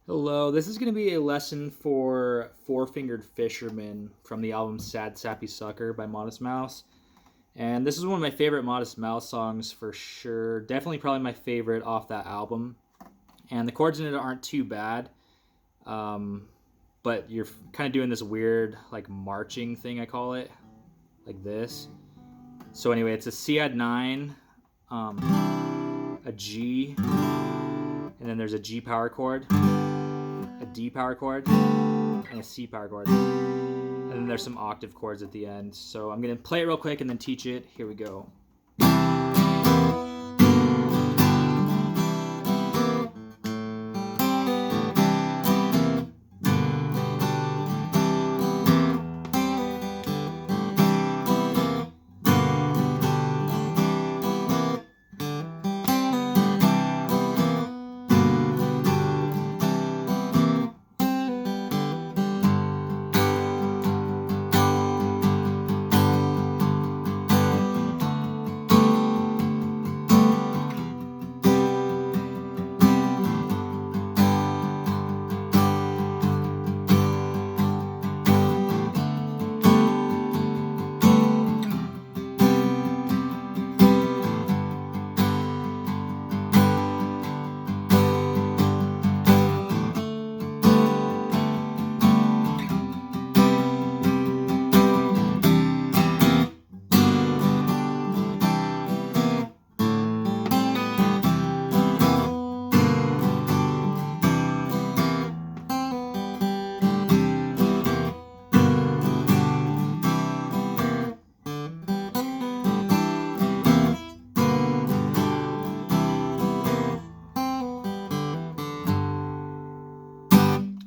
Hello, this is going to be a lesson for Fingered Fisherman from the album Sad Sappy Sucker by Modest Mouse. And this is one of my favorite Modest Mouse songs for sure. Definitely probably my favorite off that album. And the chords in it aren't too bad. Um, but you're kind of doing this weird like marching thing, I call it. Like this. So anyway, it's a C add 9, a G, and then there's a G power chord, a D power chord, and a C power chord. And then there's some octave chords at the end. So I'm going to play it real quick and then teach it. Here we go.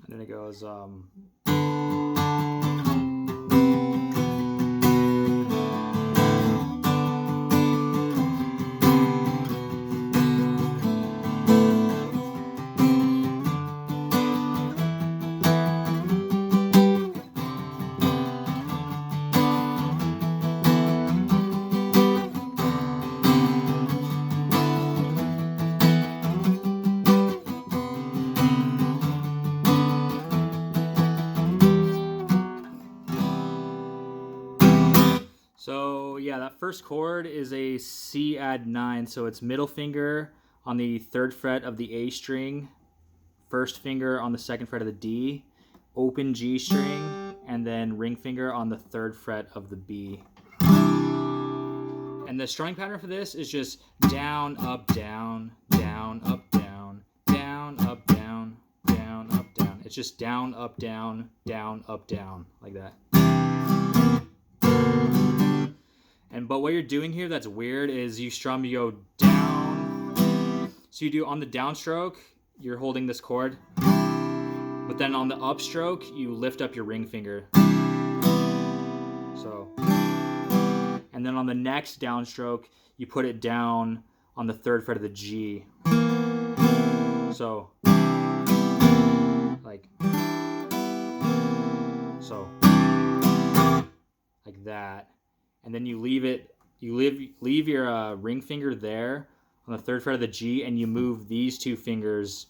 And then it goes, So yeah, that first chord is a C add 9, so it's middle finger on the 3rd fret of the A string, first finger on the 2nd fret of the D, open G string, and then ring finger on the 3rd fret of the B. And the strumming pattern for this is just down, up, down, down, up, down, down, up, down, down, up, down. It's just down, up, down, up, down, like that. But what you're doing here that's weird is you strum, you go down. So you do on the downstroke, you're holding this chord. But then on the upstroke, you lift up your ring finger. So. And then on the next downstroke, you put it down on the 3rd fret of the G. So. Like. So. Like that. And then you leave your ring finger there on the 3rd fret of the G, and you move these 2 fingers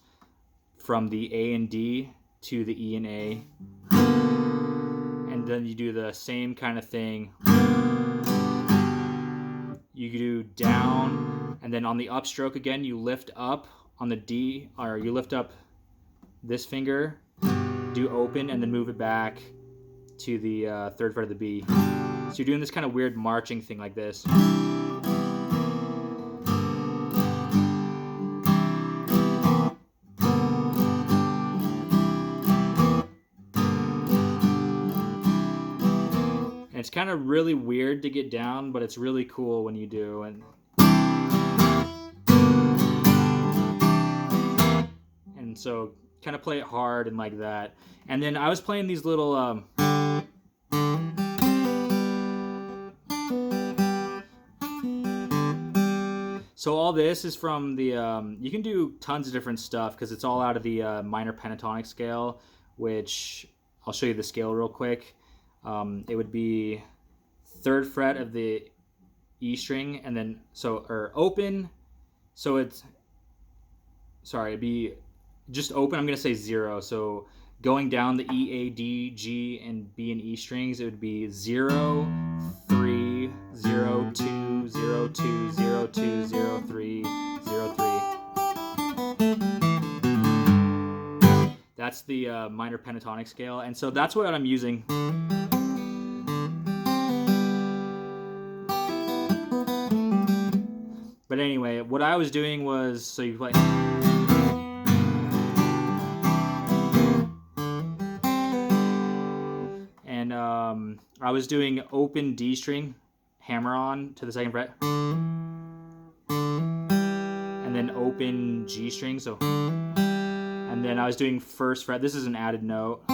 from the A and D to the E and A. And then you do the same kind of thing. You do down, and then on the upstroke again, you lift up on the D, or you lift up this finger, do open, and then move it back to the 3rd fret of the B. So you're doing this kind of weird marching thing like this. And it's kind of really weird to get down, but it's really cool when you do. And so kind of play it hard and like that. And then I was playing these little so all this is from the, you can do tons of different stuff because it's all out of the minor pentatonic scale, which I'll show you the scale real quick. It would be 3rd fret of the E string, and then, or open, so it's, sorry, it'd be just open, I'm going to say 0. So going down the E, A, D, G, and B and E strings, it would be 0, 3, 0, 2, 0, 2, 0, 2, 0, 3, 0, 3. That's the minor pentatonic scale, and so that's what I'm using. But anyway, what I was doing was, so you play... And I was doing open D string, hammer on to the 2nd fret, and then open G string, so... And then I was doing 1st fret. This is an added note. I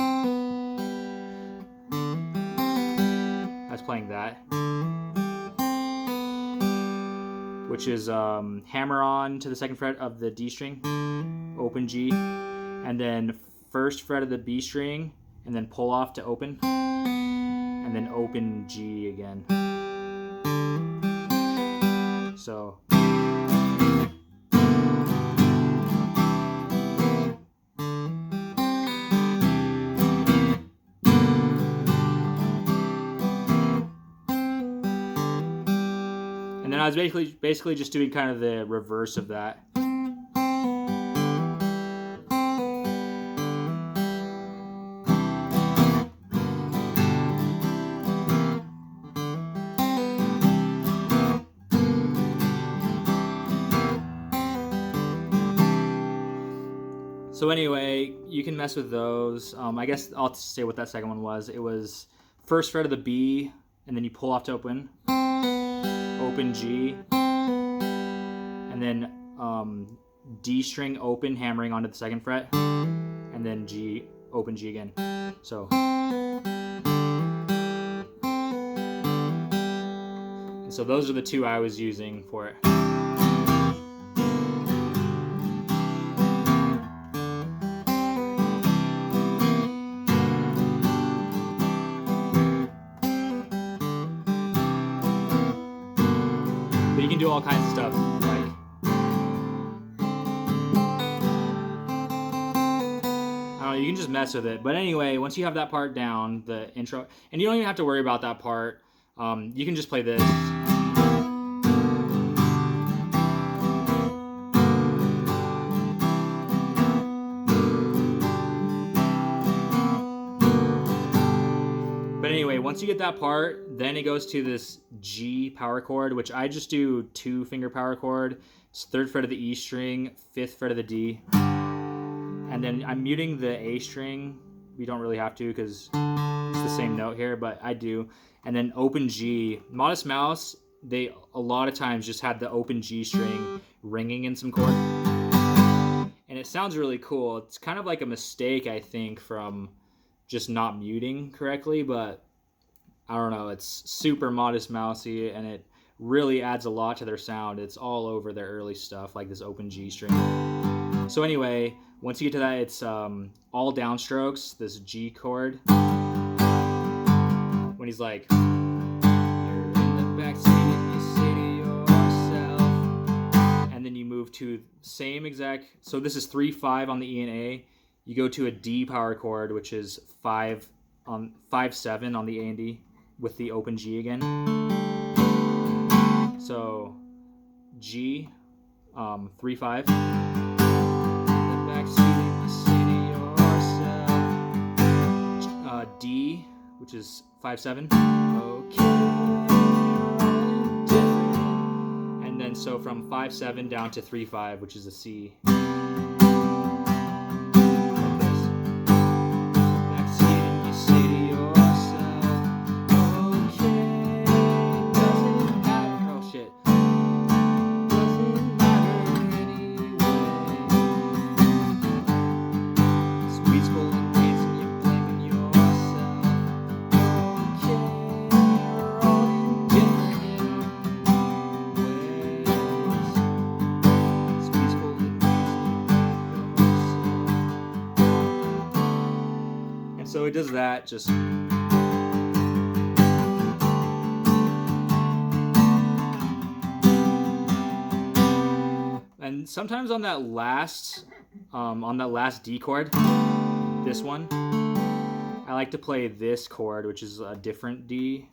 was playing that, which is hammer on to the 2nd fret of the D string, open G, and then 1st fret of the B string, and then pull off to open, and then open G again. So... And then I was basically just doing kind of the reverse of that. So anyway, you can mess with those. I guess I'll say what that second one was. It was 1st fret of the B, and then you pull off to open. Open G, and then D string open, hammering onto the 2nd fret, and then G, open G again. So, and so those are the 2 I was using for it. But you can do all kinds of stuff, like I don't know, you can just mess with it. But anyway, once you have that part down, the intro, and you don't even have to worry about that part, you can just play this. But anyway, once you get that part, then it goes to this G power chord, which I just do 2-finger power chord. It's 3rd fret of the E string, 5th fret of the D. And then I'm muting the A string. We don't really have to because it's the same note here, but I do. And then open G. Modest Mouse, they a lot of times just had the open G string ringing in some chord. And it sounds really cool. It's kind of like a mistake, I think, from just not muting correctly, but I don't know, it's super Modest Mousey, and it really adds a lot to their sound. It's all over their early stuff, like this open G string. So anyway, once you get to that, it's all downstrokes, this G chord. When he's like, you're in the backseat and you say to yourself, and then you move to same exact, so this is 3-5 on the E and A. You go to a D power chord, which is 5-7 on the A and D with the open G again. So G, 3-5. D, which is 5-7. Okay. And then so from 5-7 down to 3-5, which is a C. So it does that, just and sometimes on that last on the last D chord, this one, I like to play this chord, which is a different D.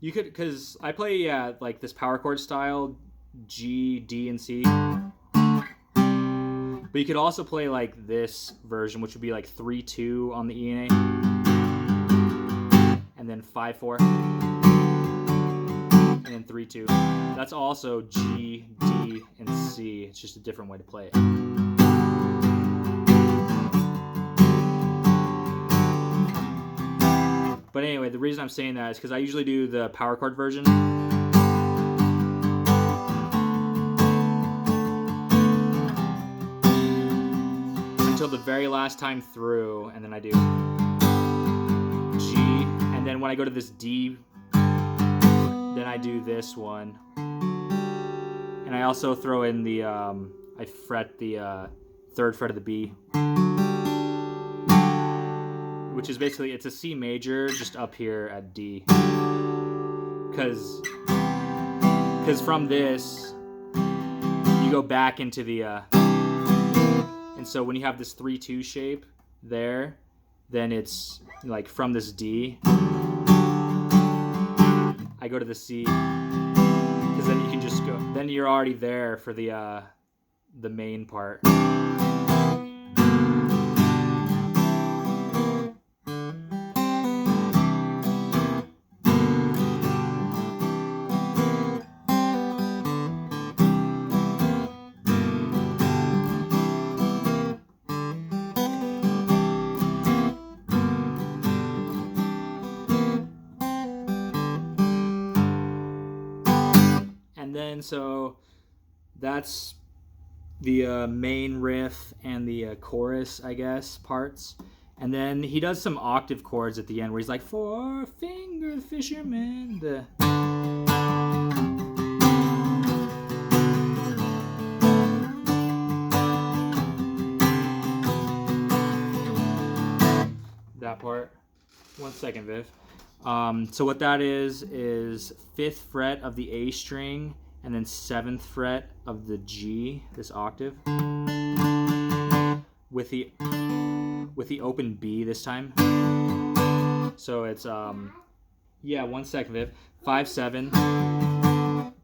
You could, because I play like this power chord style, G, D, and C. But you could also play like this version, which would be like 3-2 on the E and A, and then 5-4, and then 3-2. That's also G, D, and C. It's just a different way to play it. But anyway, the reason I'm saying that is because I usually do the power chord version. Until the very last time through, and then I do G, and then when I go to this D, then I do this one. And I also throw in the, I fret the 3rd fret of the B, which is basically, it's a C major just up here at D. Because from this, you go back into the, and so when you have this 3-2 shape there, then it's like from this D, I go to the C, because then you can just go, then you're already there for the main part. And then so that's the main riff and the chorus, I guess, parts. And then he does some octave chords at the end where he's like, "For Fingered Fisherman." That part. 1 second, Viv. So what that is 5th fret of the A string and then 7th fret of the G, this octave, with the open B this time. So it's 1 second, Viv. 5-7.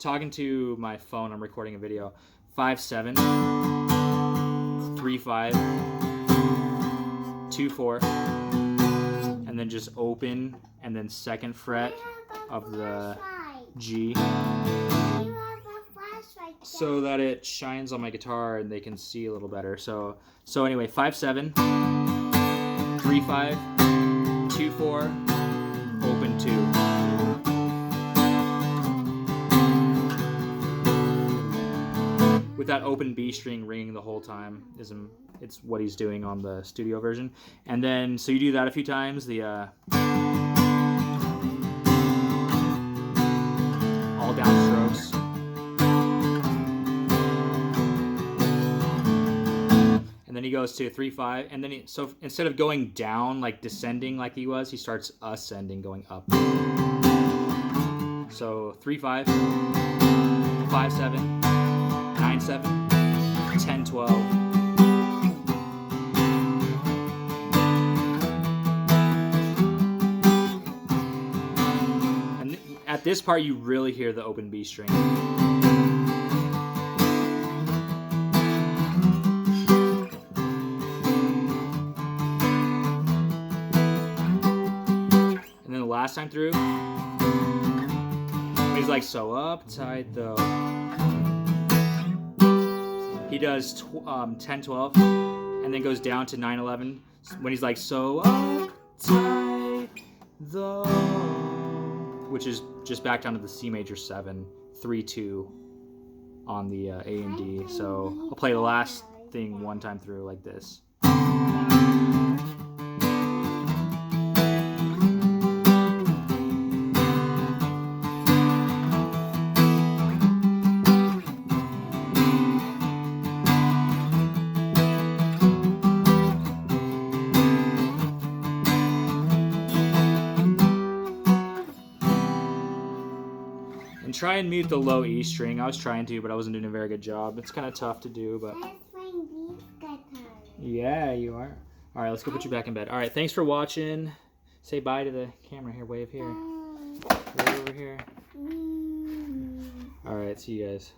Talking to my phone, I'm recording a video. 5-7, 3-5, 2-4, and then just open, and then 2nd fret of the G, so that it shines on my guitar and they can see a little better. So anyway, 5-7, 3-5, 2-4, open 2. With that open B string ringing the whole time, it's what he's doing on the studio version. And then so you do that a few times, the all downstrokes. And then he goes to 3-5, and then so instead of going down, like descending like he was, he starts ascending, going up. So 3-5, 5-7, 9-7, 10-12. And at this part, you really hear the open B string. And then the last time through, he's like, "So uptight though." He does 10-12, and then goes down to 9-11 when he's like, "So uptight though," which is just back down to the C major 7, 3-2 on the A and D. So I'll play the last thing one time through like this. try and mute the low E string. I was trying to, but I wasn't doing a very good job. It's kind of tough to do, but... I'm playing these guitars. Yeah, you are. All right, let's go put you back in bed. All right, thanks for watching. Say bye to the camera here. Wave here. Wave over here. All right, see you guys.